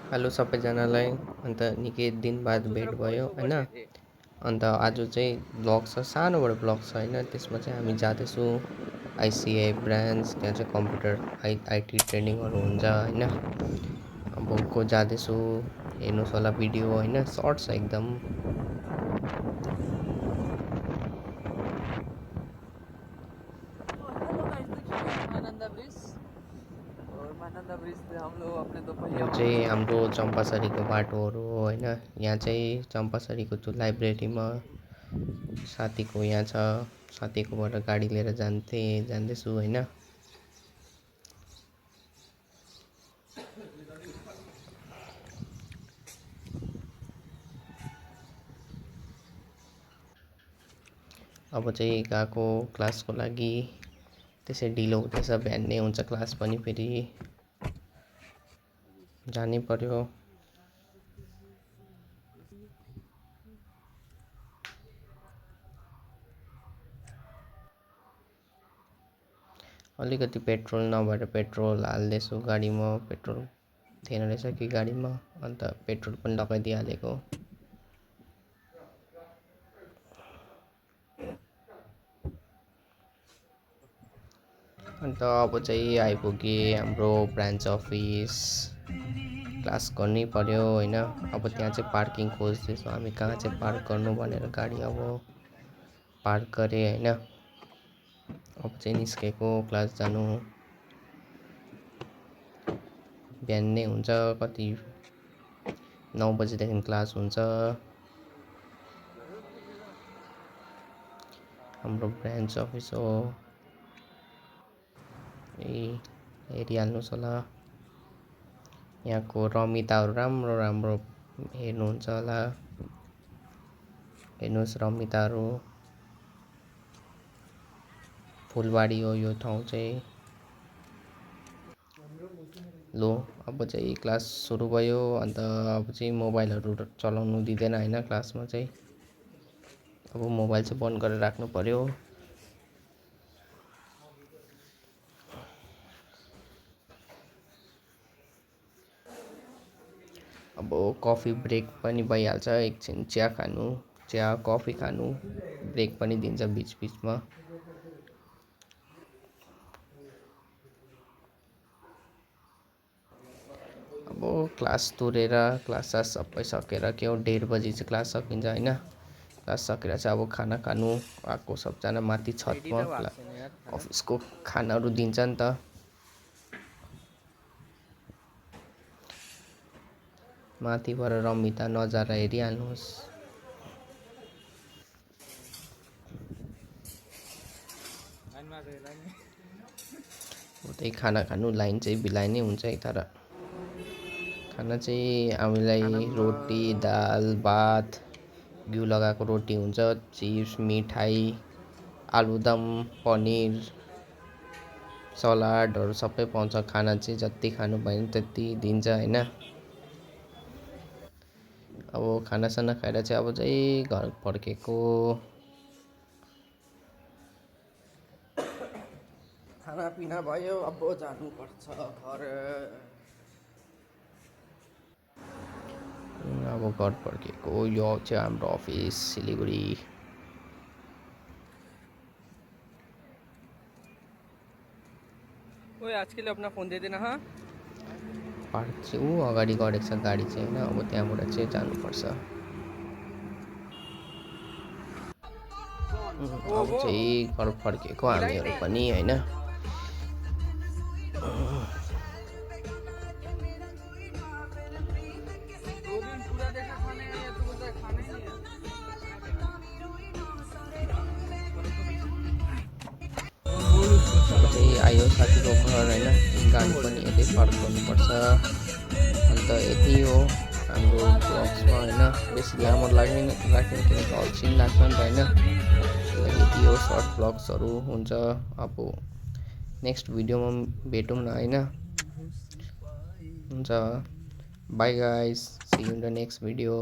Hello सबैजनालाई। अन्त निकै दिन बाद भेट भयो होइन। अन्त आज चाहिँ ब्लग छ, सानोबाट ब्लग छ होइन। त्यसमा चाहिँ हामी जाँदैछौँ आइसिआई ब्रान्च, त्यहाँ चाहिँ कम्प्युटर आइटी ट्रेनिङहरू हुन्छ होइन। अब को जाँदैछु हेर्नुहोस् होला भिडियो होइन, सर्ट छ एकदम। यो चाहिँ हाम्रो चम्पासरीको बाटोहरू हो होइन। यहाँ चाहिँ चम्पासरीको त्यो लाइब्रेरीमा साथीको यहाँ छ, साथीकोबाट गाडी लिएर जाँदैछु होइन। अब चाहिँ गएको क्लासको लागि, त्यसै ढिलो हुँदैछ, बिहान नै हुन्छ क्लास पनि, फेरि जानै पर्यो। अलिकति पेट्रोल नभएर पेट्रोल हाल्दैछु गाडीमा, पेट्रोल थिएन रहेछ कि गाडीमा, अन्त पेट्रोल पनि लगाइदिइहालेको। अन्त अब चाहिँ आइपुगेँ हाम्रो ब्रान्च अफिस। क्लास गर्नै पर्यो होइन। अब त्यहाँ चाहिँ पार्किङ खोज्दैछौँ हामी, कहाँ चाहिँ पार्क गर्नु भनेर गाडी। अब पार्क गरेँ होइन। अब चाहिँ निस्केको क्लास जानु। बिहान नै हुन्छ, कति 9 बजीदेखि क्लास हुन्छ। हाम्रो ब्रान्च अफिस हो, हेरिहाल्नुहोस् होला। यहाँको रमिताहरू राम्रो राम्रो हेर्नुहुन्छ होला, हेर्नुहोस् रमिताहरू। फुलबाडी हो यो ठाउँ चाहिँ। लो अब चाहिँ क्लास सुरु भयो। अन्त अब चाहिँ मोबाइलहरू चलाउनु दिँदैन होइन क्लासमा चाहिँ। अब मोबाइल चाहिँ बन्द गरेर राख्नु पर्यो। अब कफी ब्रेक पनि भइहाल्छ, एकछिन चिया खानु, चिया कफी खानु, ब्रेक पनि दिन्छ बिचबिचमा। अब क्लास तुरेर क्लास सबै सकेर के हो 1:30 बजी चाहिँ क्लास सकिन्छ होइन। क्लास सकेर चाहिँ अब खाना खानु आएको सबजना माथि छतमा। अफिसको खानाहरू दिन्छ नि त। माथिबाट रमिता नजारा हेरिहाल्नुहोस्। उतै खाना खानु लाइन चाहिँ बिलाइ नै हुन्छ है। तर खाना चाहिँ हामीलाई रोटी, दाल, भात, घिउ लगाएको रोटी हुन्छ, चिप्स, मिठाई, आलुदम, पनिर, सलाडहरू सबै पाउँछ। खाना चाहिँ जति खानु भयो नि त्यति दिन्छ होइन। अब खानासाना खाएर चाहिँ अब चाहिँ घर फर्केको। खानापिना भयो, अब जानुपर्छ घर। अब घर फर्केको। यो चाहिँ हाम्रो अफिस सिलगढी। ओए आज के लिए अपना फोन दे देना। हाँ पार्क चाहिँ ऊ अगाडि गरेको छ गाडी चाहिँ होइन। अब त्यहाँबाट चाहिँ जानुपर्छ। अब चाहिँ घर फर्केको हामीहरू पनि होइन। अब चाहिँ आयो साथीको घर होइन। गाडी पनि यतै पार्क गर्नुपर्छ। अन्त यति हो हाम्रो ब्लग्समा होइन। बेसी लामो लाग्दैन किनकि अल्छी लाग्छ नि त होइन। यति हो सर्ट ब्लग्सहरू हुन्छ। अब नेक्स्ट भिडियोमा भेटौँ न होइन। हुन्छ, bye guys, see you in the next video.